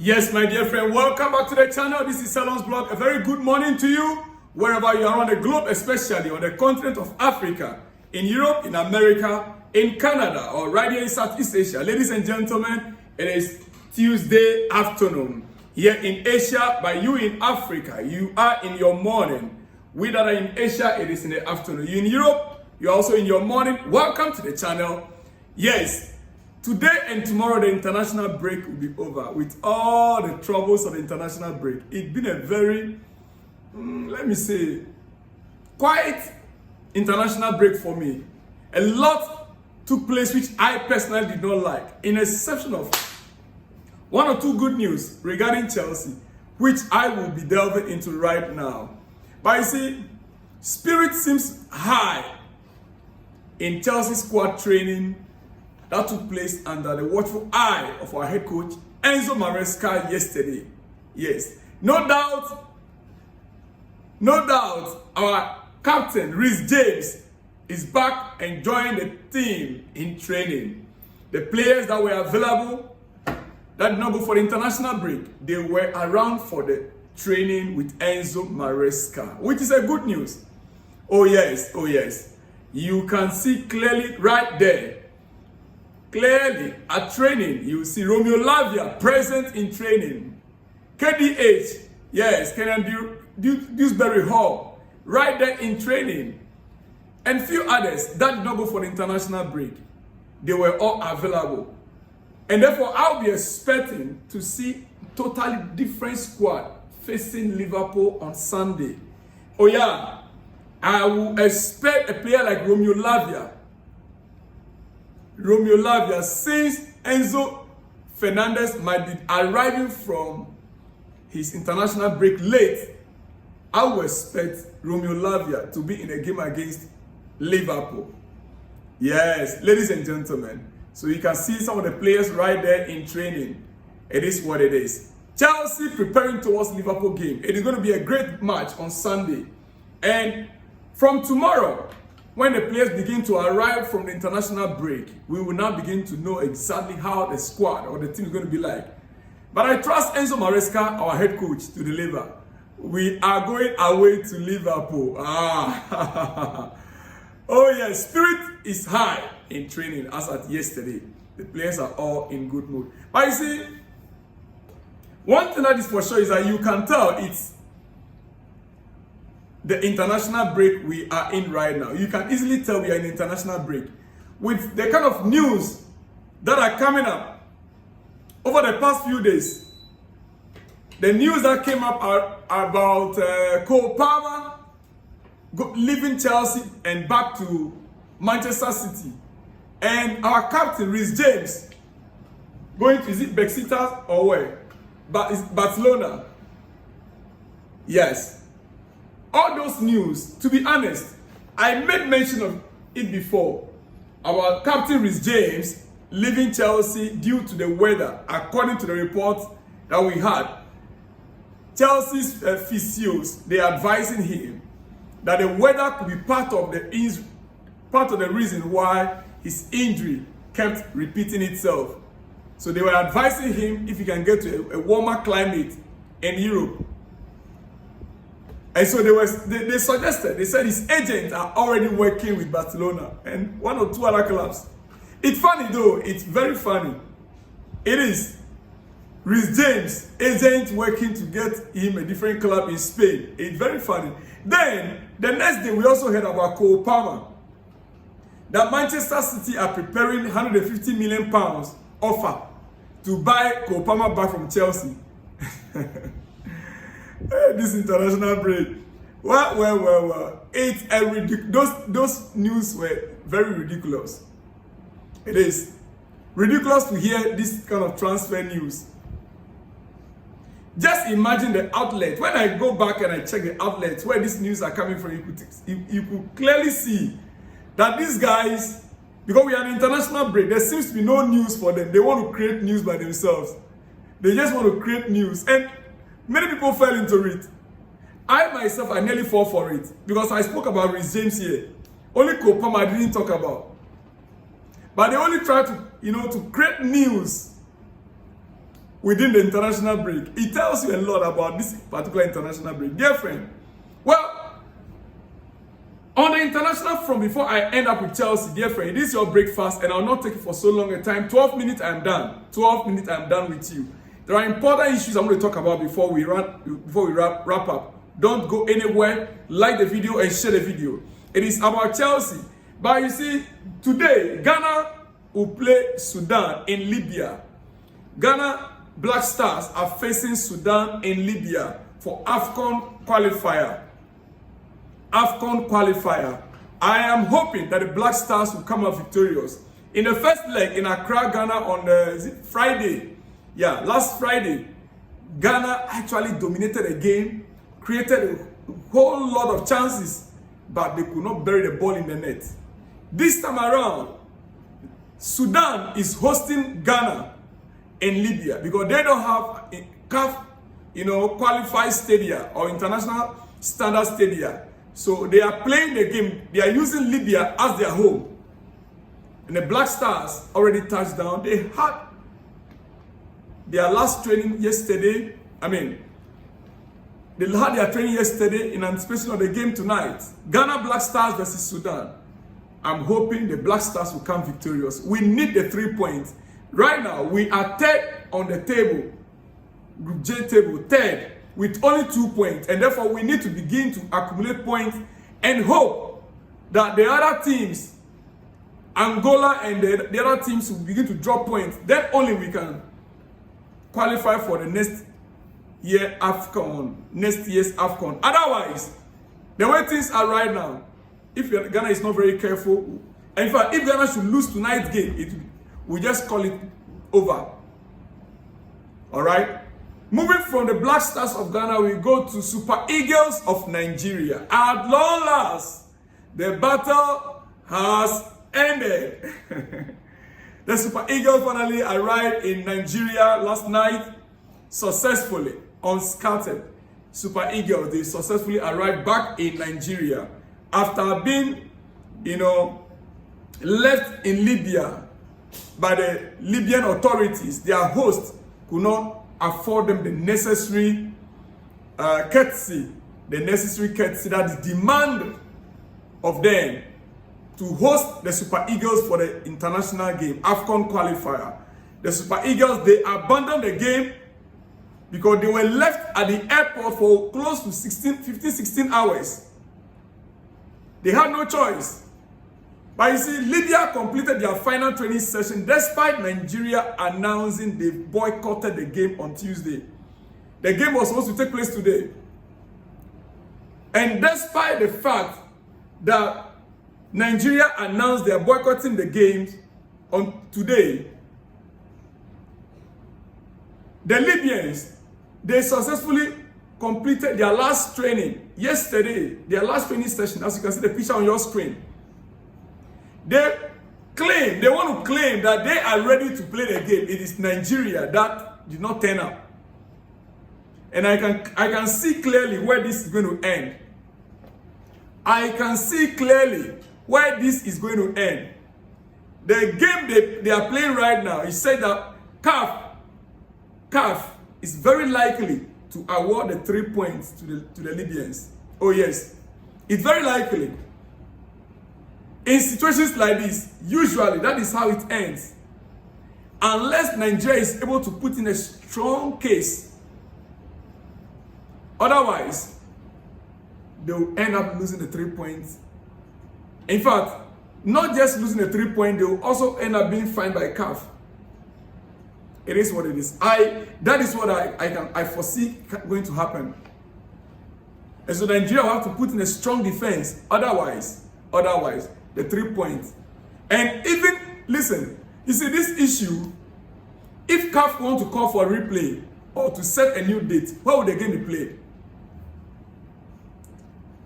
Yes, my dear friend, welcome back to the channel. This is Salon's Blog. A very good morning to you, wherever you are on the globe, especially on the continent of Africa, in Europe, in America, in Canada, or right here in Southeast Asia. Ladies and gentlemen, it is Tuesday afternoon. Here in Asia, by you in Africa, you are in your morning. We that are in Asia, it is in the afternoon. You in Europe, you're also in your morning. Welcome to the channel. Yes. Today and tomorrow, the international break will be over with all the troubles of the international break. It's been a very, let me say, quiet international break for me. A lot took place which I personally did not like, in exception of one or two good news regarding Chelsea, which I will be delving into right now. But you see, spirit seems high in Chelsea squad training that took place under the watchful eye of our head coach, Enzo Maresca, yesterday. Yes, no doubt, our captain, Reece James, is back enjoying the team in training. The players that were available, that did not go for the international break, they were around for the training with Enzo Maresca, which is a good news. Oh yes. You can see clearly right there. Clearly, at training, you see Romeo Lavia present in training. KDH, yes, Kenan Dewsbury Hall, right there in training. And few others that did not go for the international break. They were all available. And therefore, I'll be expecting to see totally different squad facing Liverpool on Sunday. Oh yeah, I will expect a player like Romeo Lavia, since Enzo Fernandez might be arriving from his international break late, I will expect Romeo Lavia to be in a game against Liverpool. Yes, ladies and gentlemen. So you can see some of the players right there in training. It is what it is. Chelsea preparing towards Liverpool game. It is going to be a great match on Sunday. And from tomorrow, when the players begin to arrive from the international break, we will now begin to know exactly how the squad or the team is going to be like. But I trust Enzo Maresca, our head coach, to deliver. We are going away to Liverpool. Oh yes, spirit is high in training as at yesterday. The players are all in good mood. But you see, one thing that is for sure is that you can tell it's the international break we are in right now. You can easily tell we are in international break with the kind of news that are coming up over the past few days. The news that came up are about Cobham leaving Chelsea and back to Manchester City, and our captain Reece James going to, is it Besiktas or where? But it's Barcelona. Yes. All those news, to be honest, I made mention of it before. Our captain Reece James leaving Chelsea due to the weather, according to the report that we had. Chelsea's physios, they are advising him that the weather could be part of the reason why his injury kept repeating itself. So they were advising him if he can get to a warmer climate in Europe. And so they suggested, they said his agents are already working with Barcelona and one or two other clubs. It's funny though, it's very funny. It is. Reece James, agent working to get him a different club in Spain. It's very funny. Then, the next day we also heard about Cole Palmer. That Manchester City are preparing £150 million offer to buy Cole Palmer back from Chelsea. This international break. Well. It's a those news were very ridiculous. It is ridiculous to hear this kind of transfer news. Just imagine the outlet. When I go back and I check the outlets where these news are coming from, you could clearly see that these guys, because we are in international break, there seems to be no news for them. They want to create news by themselves. They just want to create news. And many people fell into it. I myself, I nearly fall for it because I spoke about Reece James here. Only Cobham I didn't talk about. But they only try to, to create news within the international break. It tells you a lot about this particular international break. Dear friend, well, on the international front, before I end up with Chelsea, dear friend, this is your breakfast, and I'll not take it for so long a time. 12 minutes, I'm done. 12 minutes, I'm done with you. There are important issues I'm going to talk about before we wrap up. Don't go anywhere. Like the video and share the video. It is about Chelsea. But you see, today, Ghana will play Sudan in Libya. Ghana Black Stars are facing Sudan in Libya for AFCON qualifier. AFCON qualifier. I am hoping that the Black Stars will come out victorious. In the first leg in Accra, Ghana on Friday, last Friday, Ghana actually dominated the game, created a whole lot of chances, but they could not bury the ball in the net. This time around, Sudan is hosting Ghana in Libya because they don't have a CAF, qualified stadia or international standard stadia. So they are playing the game. They are using Libya as their home. And the Black Stars already touched down. They had their last training yesterday. They had their training yesterday in anticipation of the game tonight. Ghana Black Stars versus Sudan. I'm hoping the Black Stars will come victorious. We need the 3 points. Right now, we are third on the table. Group J table, third, with only 2 points. And therefore, we need to begin to accumulate points and hope that the other teams, Angola and the other teams, will begin to drop points. Then only we can qualify for the next year's AFCON. Otherwise, the way things are right now, if Ghana is not very careful, and in fact, if Ghana should lose tonight's game, we just call it over. All right? Moving from the Black Stars of Ghana, we go to Super Eagles of Nigeria. At long last, the battle has ended. The Super Eagles finally arrived in Nigeria last night successfully, unscattered. Super Eagles, they successfully arrived back in Nigeria after being, left in Libya by the Libyan authorities. Their hosts could not afford them the necessary courtesy that is demanded of them to host the Super Eagles for the international game, AFCON qualifier. The Super Eagles, they abandoned the game because they were left at the airport for close to 16 hours. They had no choice. But you see, Libya completed their final training session despite Nigeria announcing they boycotted the game on Tuesday. The game was supposed to take place today. And despite the fact that Nigeria announced they are boycotting the games on today, the Libyans, they successfully completed their last training yesterday, their last training session, as you can see the picture on your screen. They want to claim that they are ready to play the game. It is Nigeria that did not turn up. And I can see clearly where this is going to end. I can see clearly where this is going to end. The game they are playing right now, it said that CAF is very likely to award the 3 points to the Libyans. Oh yes, it's very likely. In situations like this, usually that is how it ends. Unless Nigeria is able to put in a strong case. Otherwise, they will end up losing the 3 points. In fact, not just losing the 3 points, they will also end up being fined by CAF. It is what it is. That is what I foresee going to happen. And so Nigeria will have to put in a strong defense. Otherwise, the 3 points. And even, listen, you see this issue, if CAF want to call for a replay or to set a new date, where would the game be played?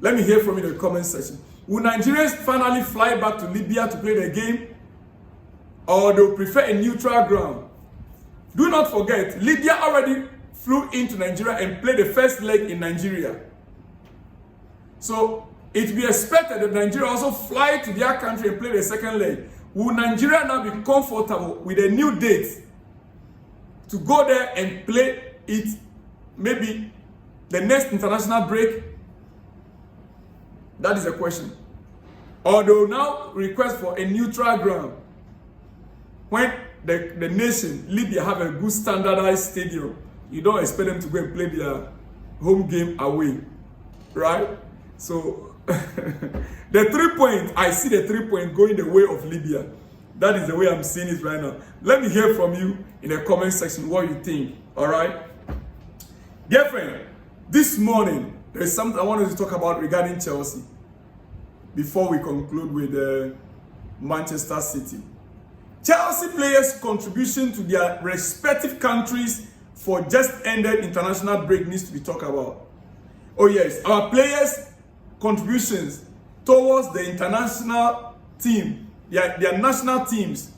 Let me hear from you in the comment section. Will Nigerians finally fly back to Libya to play the game? Or they'll prefer a neutral ground? Do not forget, Libya already flew into Nigeria and played the first leg in Nigeria. So it will be expected that Nigeria also fly to their country and play the second leg. Will Nigeria now be comfortable with a new date to go there and play it maybe the next international break? That is the question. Or they will now request for a neutral ground when the nation, Libya, have a good standardized stadium. You don't expect them to go and play their home game away, right? So the 3 point, I see the 3 point going the way of Libya. That is the way I'm seeing it right now. Let me hear from you in the comment section what you think, all right? Dear friend, this morning, there is something I wanted to talk about regarding Chelsea before we conclude with Manchester City. Chelsea players' contribution to their respective countries for just ended international break needs to be talked about. Oh yes, our players' contributions towards the international team, their national teams,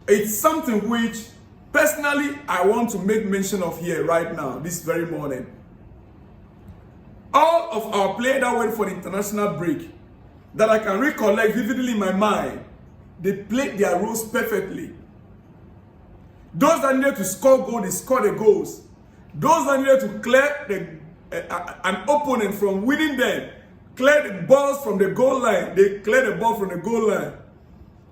it's something which personally I want to make mention of here right now, this very morning. All of our players that went for the international break, that I can recollect vividly in my mind, they played their roles perfectly. Those that needed to score goals, they scored the goals. Those that needed to clear an opponent from winning them, clear the balls from the goal line, they cleared the ball from the goal line.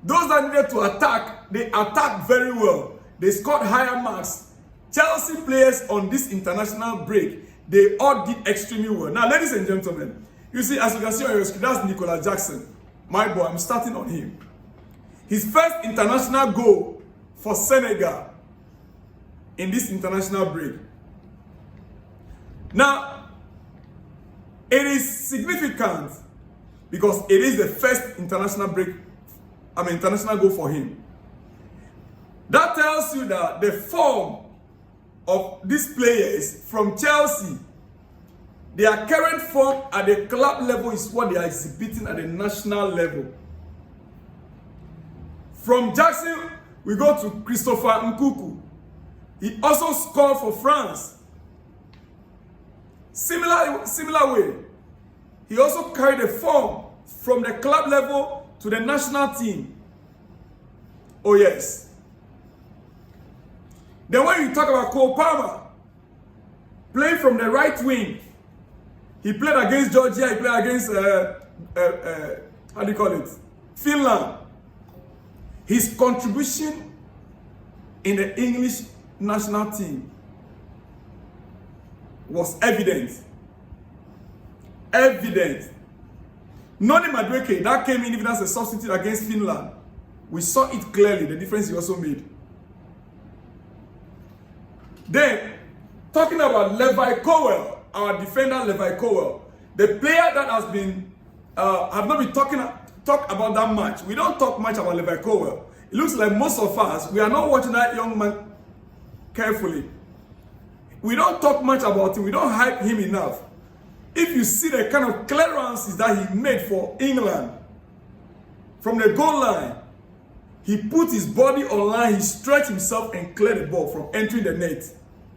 Those that needed to attack, they attacked very well. They scored higher marks. Chelsea players on this international break, they all did extremely well. Now, ladies and gentlemen, you see, as you can see on your screen, that's Nicolas Jackson. My boy, I'm starting on him. His first international goal for Senegal in this international break. Now, it is significant because it is the first international goal for him. That tells you that the form of these players from Chelsea, their current form at the club level is what they are exhibiting at the national level. From Jackson, we go to Christopher Nkunku. He also scored for France. Similar way. He also carried the form from the club level to the national team. Oh yes. Then when you talk about Cobham, playing from the right wing, he played against Georgia, he played against, how do you call it? Finland. His contribution in the English national team was evident. Evident. Noni Mudryk, that came in even as a substitute against Finland. We saw it clearly, the difference he also made. Then, talking about Levi Cowell, our defender Levi Cowell, the player that has been, have not been talk about that much. We don't talk much about Levi Cowell. It looks like most of us, we are not watching that young man carefully. We don't talk much about him. We don't hype him enough. If you see the kind of clearances that he made for England from the goal line, he put his body online, he stretched himself and cleared the ball from entering the net.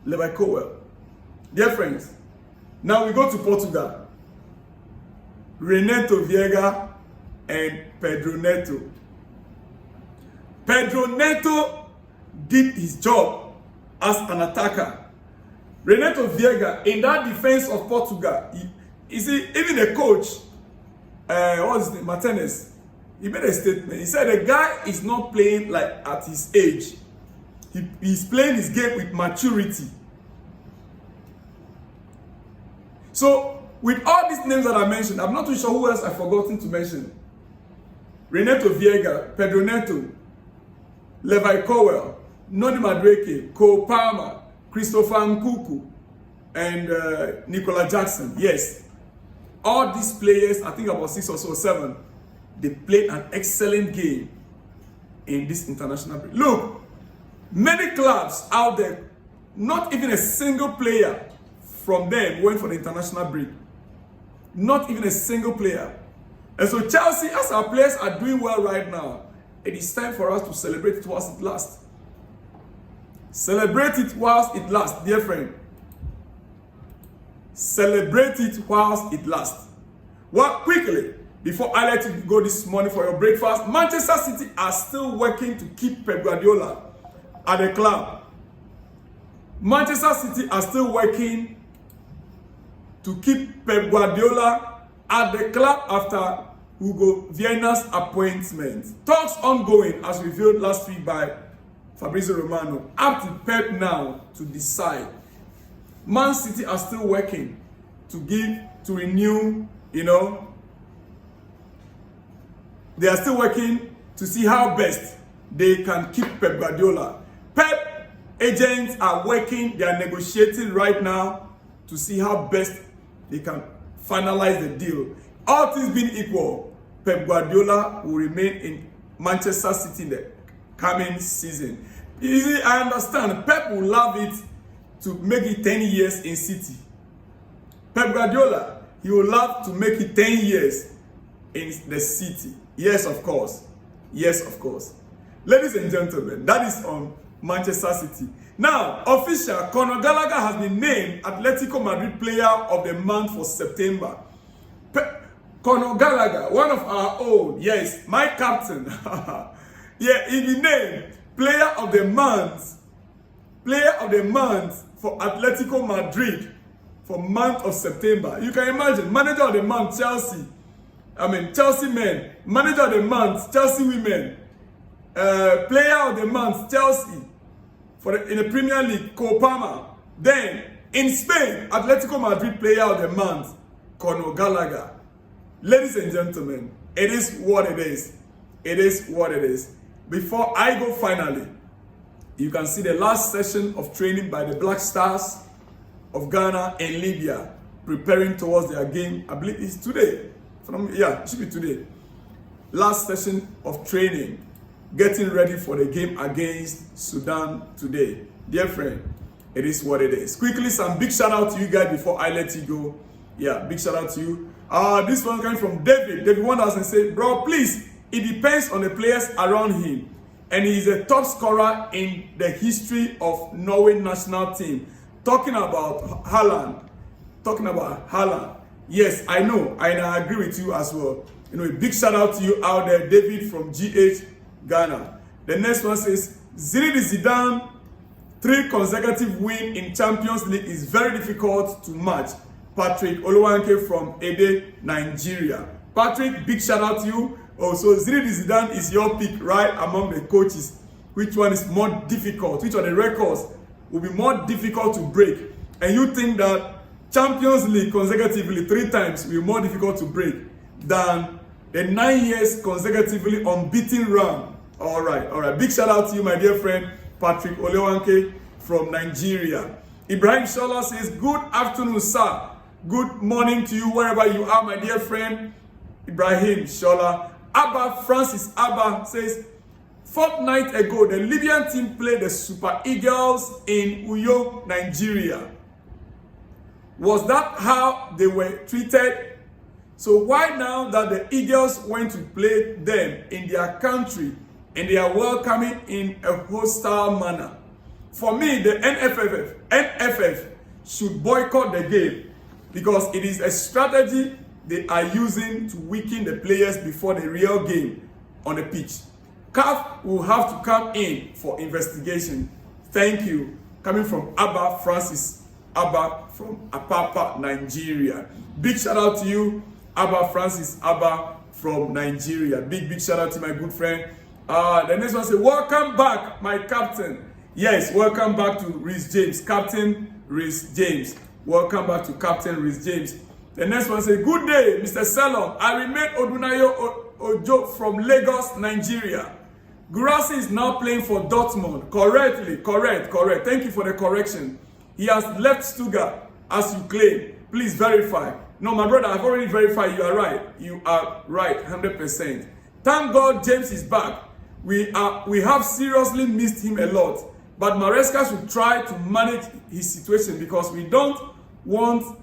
Levi Cowell. Dear friends, now we go to Portugal. Renato Viega and Pedro Neto. Pedro Neto did his job as an attacker. Renato Viega, in that defense of Portugal, you see, even the coach, what's his name, Martinez, he made a statement. He said the guy is not playing like at his age. He's playing his game with maturity. So, with all these names that I mentioned, I'm not too sure who else I've forgotten to mention. Renato Viega, Pedro Neto, Levi Cowell, Noni Mudryk, Cobham, Christopher Nkunku, and Nicolas Jackson. Yes. All these players, I think about 6 or so, 7, they played an excellent game in this international break. Look, many clubs out there, not even a single player from them went for the international break. Not even a single player. And so Chelsea, as our players are doing well right now, it is time for us to celebrate it whilst it lasts. Celebrate it whilst it lasts, dear friend. Celebrate it whilst it lasts. Well, quickly, before I let you go this morning for your breakfast, Manchester City are still working to keep Pep Guardiola at the club. Manchester City are still working to keep Pep Guardiola at the club after Hugo Vienna's appointment. Talks ongoing as revealed last week by Fabrizio Romano. Up to Pep now to decide. Man City are still working to renew, they are still working to see how best they can keep Pep Guardiola. Pep agents are working, they are negotiating right now to see how best they can finalize the deal. All things being equal, Pep Guardiola will remain in Manchester City in the coming season. You see, I understand. Pep will love it to make it 10 years in City. Pep Guardiola, he will love to make it 10 years in the City. Yes, of course. Yes, of course. Ladies and gentlemen, that is on Manchester City. Now, official, Conor Gallagher has been named Atletico Madrid Player of the Month for September. Conor Gallagher, one of our own, yes, my captain. Yeah, he been named Player of the Month. Player of the Month for Atletico Madrid for month of September. You can imagine, Manager of the Month, Chelsea. Chelsea men. Manager of the Month, Chelsea women. Player of the Month, Chelsea. In the Premier League, Cobham. Then, in Spain, Atletico Madrid Player of the Month, Conor Gallagher. Ladies and gentlemen, it is what it is. It is what it is. Before I go finally, you can see the last session of training by the Black Stars of Ghana and Libya, preparing towards their game. I believe it's today. Yeah, it should be today. Last session of training, getting ready for the game against Sudan today. Dear friend, it is what it is. Quickly, some big shout out to you guys before I let you go. Yeah, big shout out to you. This one coming from David. David wonders and say, bro, please, it depends on the players around him. And he is a top scorer in the history of Norway national team. Talking about Haaland. Yes, I know. I agree with you as well. A big shout out to you out there, David from GH, Ghana. The next one says, Zinedine Zidane, 3 consecutive wins in Champions League is very difficult to match. Patrick Oluwanke from Ede, Nigeria. Patrick, big shout out to you. So Zinedine Zidane is your pick, right, among the coaches. Which one is more difficult? Which of the records will be more difficult to break? And you think that Champions League consecutively 3 times will be more difficult to break than the 9 years consecutively unbeaten run? All right. Big shout out to you, my dear friend, Patrick Oluwanke from Nigeria. Ibrahim Shola says, good afternoon, sir. Good morning to you, wherever you are, my dear friend, Ibrahim Shola. Abba Francis Abba says, fortnight ago, the Libyan team played the Super Eagles in Uyo, Nigeria. Was that how they were treated? So why now that the Eagles went to play them in their country and they are welcoming in a hostile manner? For me, the NFF should boycott the game because it is a strategy they are using to weaken the players before the real game on the pitch. CAF will have to come in for investigation. Thank you. Coming from Abba Francis Abba from Apapa, Nigeria. Big shout out to you, Abba Francis Abba from Nigeria. Big shout out to my good friend. The next one says, welcome back, my captain. Yes, welcome back to Rhys James, Captain Rhys James. Welcome back to Captain Rhys James. The next one says, good day, Mr. Salon. I remain Odunayo Ojo from Lagos, Nigeria. Gurasi is now playing for Dortmund. Correct. Thank you for the correction. He has left Stuttgart, as you claim. Please verify. No, my brother, I've already verified. You are right. You are right, 100%. Thank God James is back. We have seriously missed him a lot. But Maresca should try to manage his situation because we don't want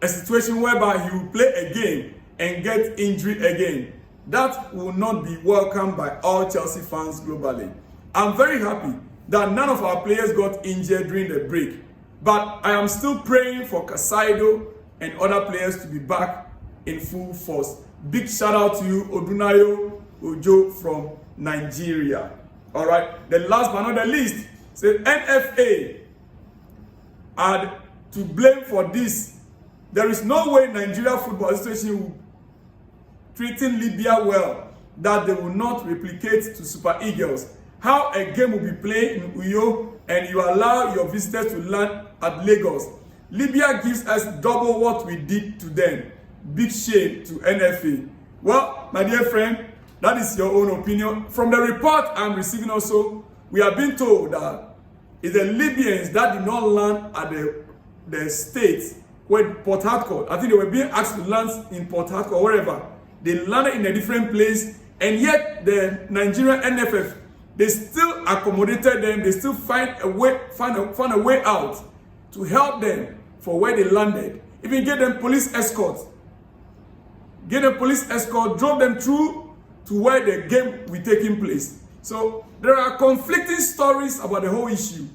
a situation whereby he will play a game and get injured again. That will not be welcomed by all Chelsea fans globally. I'm very happy that none of our players got injured during the break. But I am still praying for Casado and other players to be back in full force. Big shout out to you, Odunayo Ojo from Nigeria. All right. The last but not the least, Say NFA are to blame for this. There is no way Nigeria Football Association will treating Libya well that they will not replicate to Super Eagles. How a game will be played in Uyo and you allow your visitors to land at Lagos. Libya gives us double what we did to them. Big shame to NFA. Well, my dear friend, that is your own opinion. From the report I'm receiving also, we have been told that it's the Libyans that did not land at the state where Port Harcourt. I think they were being asked to land in Port Harcourt or wherever. They landed in a different place, and yet the Nigerian NFF, they still accommodated them. They still find a way out to help them for where they landed. Even get them police escort. Get a police escort, drove them through to where the game will taking place. So there are conflicting stories about the whole issue.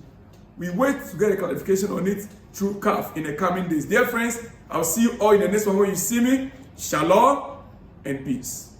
We wait to get a clarification on it through CAF in the coming days. Dear friends, I'll see you all in the next one when you see me. Shalom and peace.